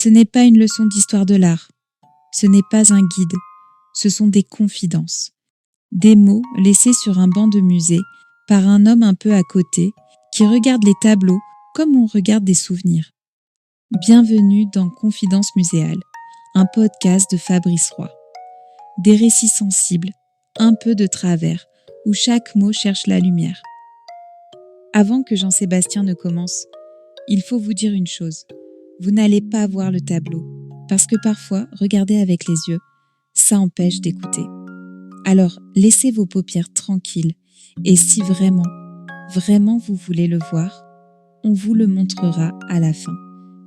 Ce n'est pas une leçon d'histoire de l'art. Ce n'est pas un guide. Ce sont des confidences. Des mots laissés sur un banc de musée par un homme un peu à côté qui regarde les tableaux comme on regarde des souvenirs. Bienvenue dans Confidences muséales, un podcast de Fabrice Roy. Des récits sensibles, un peu de travers, où chaque mot cherche la lumière. Avant que Jean-Sébastien ne commence, il faut vous dire une chose. Vous n'allez pas voir le tableau, parce que parfois, regarder avec les yeux, ça empêche d'écouter. Alors, laissez vos paupières tranquilles, et si vraiment vous voulez le voir, on vous le montrera à la fin.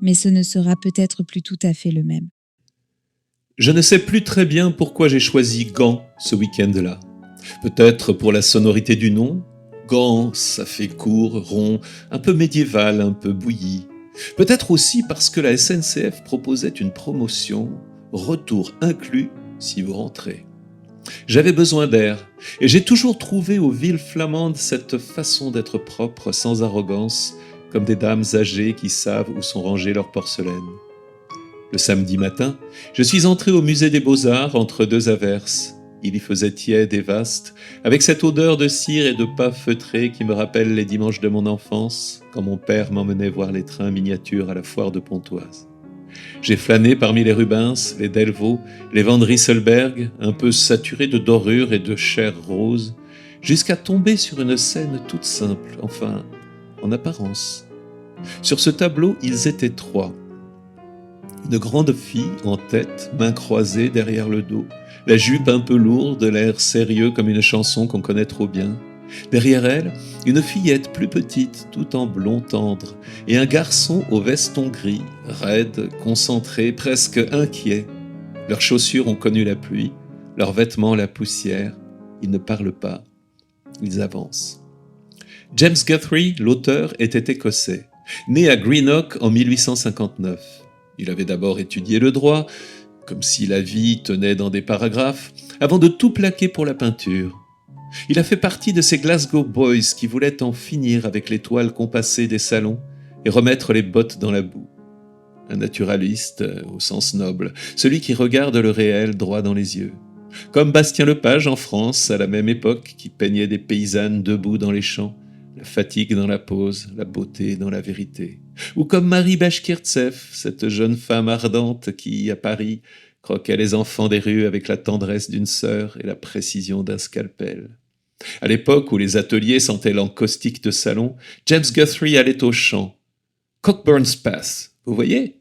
Mais ce ne sera peut-être plus tout à fait le même. Je ne sais plus très bien pourquoi j'ai choisi Gand ce week-end-là. Peut-être pour la sonorité du nom. Gand, ça fait court, rond, un peu médiéval, un peu bouilli. Peut-être aussi parce que la SNCF proposait une promotion, retour inclus si vous rentrez. J'avais besoin d'air, et j'ai toujours trouvé aux villes flamandes cette façon d'être propre, sans arrogance, comme des dames âgées qui savent où sont rangées leurs porcelaines. Le samedi matin, je suis entré au musée des Beaux-Arts entre deux averses. Il y faisait tiède et vaste, avec cette odeur de cire et de pas feutrés qui me rappelle les dimanches de mon enfance, quand mon père m'emmenait voir les trains miniatures à la foire de Pontoise. J'ai flâné parmi les Rubens, les Delvaux, les Van Rysselberg, un peu saturés de dorure et de chair rose, jusqu'à tomber sur une scène toute simple, enfin, en apparence. Sur ce tableau, ils étaient trois. Une grande fille en tête, mains croisées derrière le dos, la jupe un peu lourde, l'air sérieux comme une chanson qu'on connaît trop bien. Derrière elle, une fillette plus petite, tout en blond tendre, et un garçon au veston gris, raide, concentré, presque inquiet. Leurs chaussures ont connu la pluie, leurs vêtements la poussière. Ils ne parlent pas, ils avancent. James Guthrie, l'auteur, était écossais, né à Greenock en 1859. Il avait d'abord étudié le droit, comme si la vie tenait dans des paragraphes, avant de tout plaquer pour la peinture. Il a fait partie de ces Glasgow Boys qui voulaient en finir avec les toiles compassées des salons et remettre les bottes dans la boue. Un naturaliste au sens noble, celui qui regarde le réel droit dans les yeux. Comme Bastien Lepage en France, à la même époque, qui peignait des paysannes debout dans les champs, la fatigue dans la pose, la beauté dans la vérité. Ou comme Marie Bashkirtsev, cette jeune femme ardente qui, à Paris, croquait les enfants des rues avec la tendresse d'une sœur et la précision d'un scalpel. À l'époque où les ateliers sentaient l'encaustique de salon, James Guthrie allait au champ. Cockburn's Pass, vous voyez ?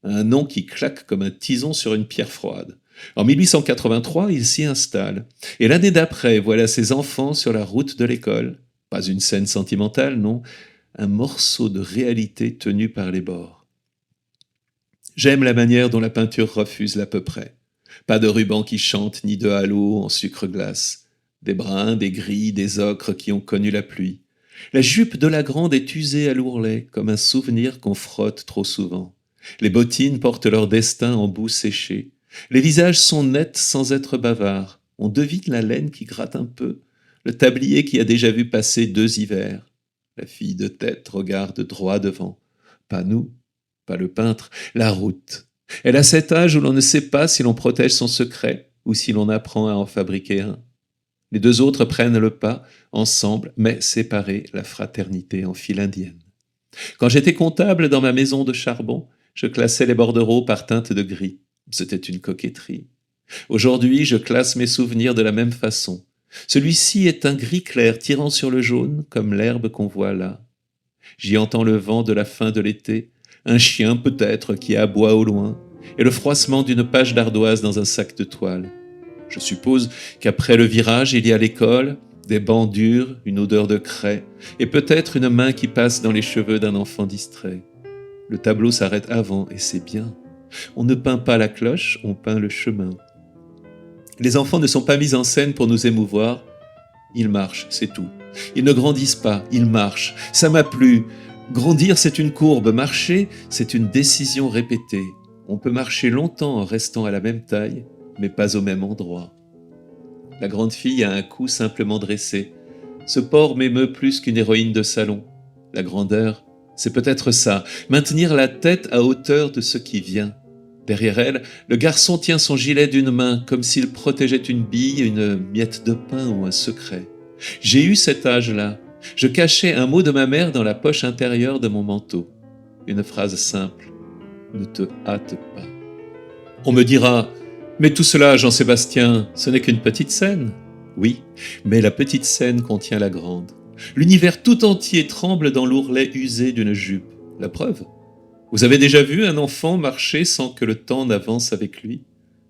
Un nom qui claque comme un tison sur une pierre froide. En 1883, il s'y installe. Et l'année d'après, voilà ses enfants sur la route de l'école. Pas une scène sentimentale, non, un morceau de réalité tenu par les bords. J'aime la manière dont la peinture refuse l'à peu près. Pas de ruban qui chante, ni de halo en sucre glace. Des bruns, des gris, des ocres qui ont connu la pluie. La jupe de la grande est usée à l'ourlet, comme un souvenir qu'on frotte trop souvent. Les bottines portent leur destin en boue séchée. Les visages sont nets sans être bavards. On devine la laine qui gratte un peu, le tablier qui a déjà vu passer 2 hivers. La fille de tête regarde droit devant. Pas nous, pas le peintre, la route. Elle a cet âge où l'on ne sait pas si l'on protège son secret ou si l'on apprend à en fabriquer un. Les deux autres prennent le pas, ensemble, mais séparés, la fraternité en file indienne. Quand j'étais comptable dans ma maison de charbon, je classais les bordereaux par teinte de gris. C'était une coquetterie. Aujourd'hui, je classe mes souvenirs de la même façon. Celui-ci est un gris clair tirant sur le jaune, comme l'herbe qu'on voit là. J'y entends le vent de la fin de l'été, un chien peut-être qui aboie au loin, et le froissement d'une page d'ardoise dans un sac de toile. Je suppose qu'après le virage, il y a l'école, des bancs durs, une odeur de craie, et peut-être une main qui passe dans les cheveux d'un enfant distrait. Le tableau s'arrête avant, et c'est bien. On ne peint pas la cloche, on peint le chemin. Les enfants ne sont pas mis en scène pour nous émouvoir. Ils marchent, c'est tout. Ils ne grandissent pas, ils marchent. Ça m'a plu. Grandir, c'est une courbe. Marcher, c'est une décision répétée. On peut marcher longtemps en restant à la même taille, mais pas au même endroit. La grande fille a un cou simplement dressé. Ce port m'émeut plus qu'une héroïne de salon. La grandeur, C'est peut-être ça, maintenir la tête à hauteur de ce qui vient. Derrière elle, le garçon tient son gilet d'une main, comme s'il protégeait une bille, une miette de pain ou un secret. J'ai eu cet âge-là. Je cachais un mot de ma mère dans la poche intérieure de mon manteau. Une phrase simple. Ne te hâte pas. On me dira, mais tout cela, Jean-Sébastien, ce n'est qu'une petite scène. Oui, mais la petite scène contient la grande. L'univers tout entier tremble dans l'ourlet usé d'une jupe. La preuve. Vous avez déjà vu un enfant marcher sans que le temps n'avance avec lui?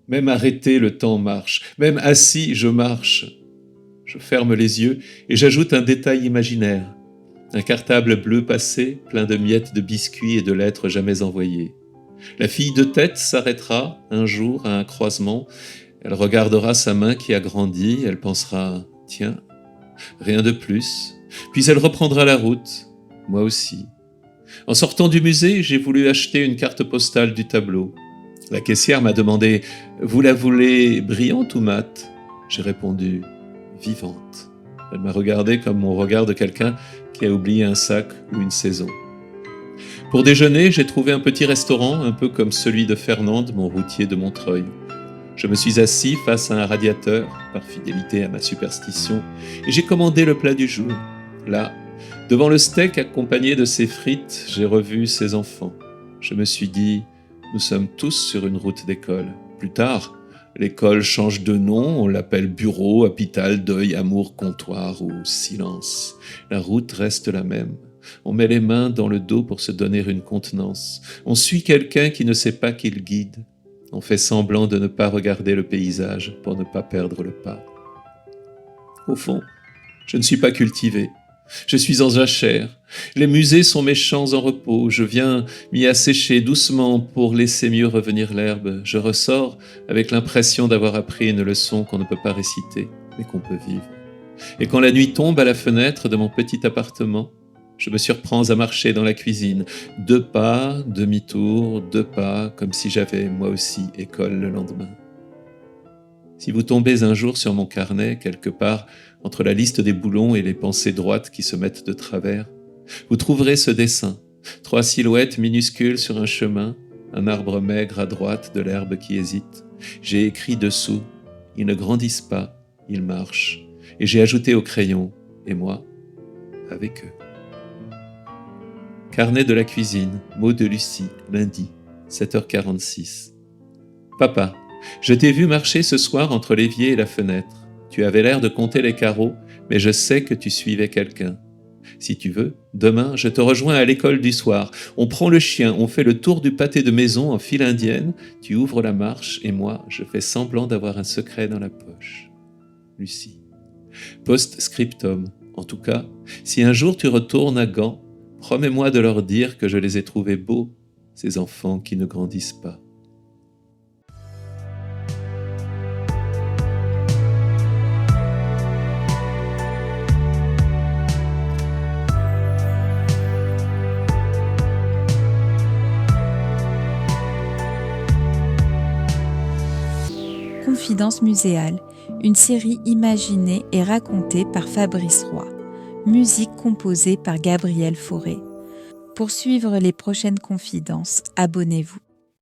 Même arrêté, le temps marche. Même assis, je marche. Je ferme les yeux et j'ajoute un détail imaginaire. Un cartable bleu passé, plein de miettes de biscuits et de lettres jamais envoyées. La fille de tête s'arrêtera un jour à un croisement. Elle regardera sa main qui a grandi. Elle pensera « Tiens, rien de plus ». Puis elle reprendra la route. Moi aussi. En sortant du musée, j'ai voulu acheter une carte postale du tableau. La caissière m'a demandé « Vous la voulez brillante ou mate ?» J'ai répondu « Vivante ». Elle m'a regardé comme on regarde quelqu'un qui a oublié un sac ou une saison. Pour déjeuner, j'ai trouvé un petit restaurant, un peu comme celui de Fernande, mon routier de Montreuil. Je me suis assis face à un radiateur, par fidélité à ma superstition, et j'ai commandé le plat du jour. Là, devant le steak accompagné de ses frites, j'ai revu ses enfants. Je me suis dit, nous sommes tous sur une route d'école. Plus tard, l'école change de nom, on l'appelle bureau, hôpital, deuil, amour, comptoir ou silence. La route reste la même. On met les mains dans le dos pour se donner une contenance. On suit quelqu'un qui ne sait pas qu'il guide. On fait semblant de ne pas regarder le paysage pour ne pas perdre le pas. Au fond, je ne suis pas cultivé. Je suis en jachère. Les musées sont mes champs en repos. Je viens m'y assécher doucement pour laisser mieux revenir l'herbe. Je ressors avec l'impression d'avoir appris une leçon qu'on ne peut pas réciter, mais qu'on peut vivre. Et quand la nuit tombe à la fenêtre de mon petit appartement, je me surprends à marcher dans la cuisine. 2 pas, demi-tour, 2 pas, comme si j'avais moi aussi école le lendemain. Si vous tombez un jour sur mon carnet, quelque part, entre la liste des boulons et les pensées droites qui se mettent de travers, vous trouverez ce dessin. 3 silhouettes minuscules sur un chemin, un arbre maigre à droite de l'herbe qui hésite. J'ai écrit dessous, ils ne grandissent pas, ils marchent. Et j'ai ajouté au crayon, et moi, avec eux. Carnet de la cuisine, mot de Lucie, lundi, 7h46. Papa, je t'ai vu marcher ce soir entre l'évier et la fenêtre. Tu avais l'air de compter les carreaux, mais je sais que tu suivais quelqu'un. Si tu veux, demain, je te rejoins à l'école du soir. On prend le chien, on fait le tour du pâté de maison en file indienne, tu ouvres la marche et moi, je fais semblant d'avoir un secret dans la poche. Lucie. Post-scriptum. En tout cas, si un jour tu retournes à Gand, promets-moi de leur dire que je les ai trouvés beaux, ces enfants qui ne grandissent pas. Confidence muséale, une série imaginée et racontée par Fabrice Roy. Musique composée par Gabriel Fauré. Pour suivre les prochaines confidences, abonnez-vous.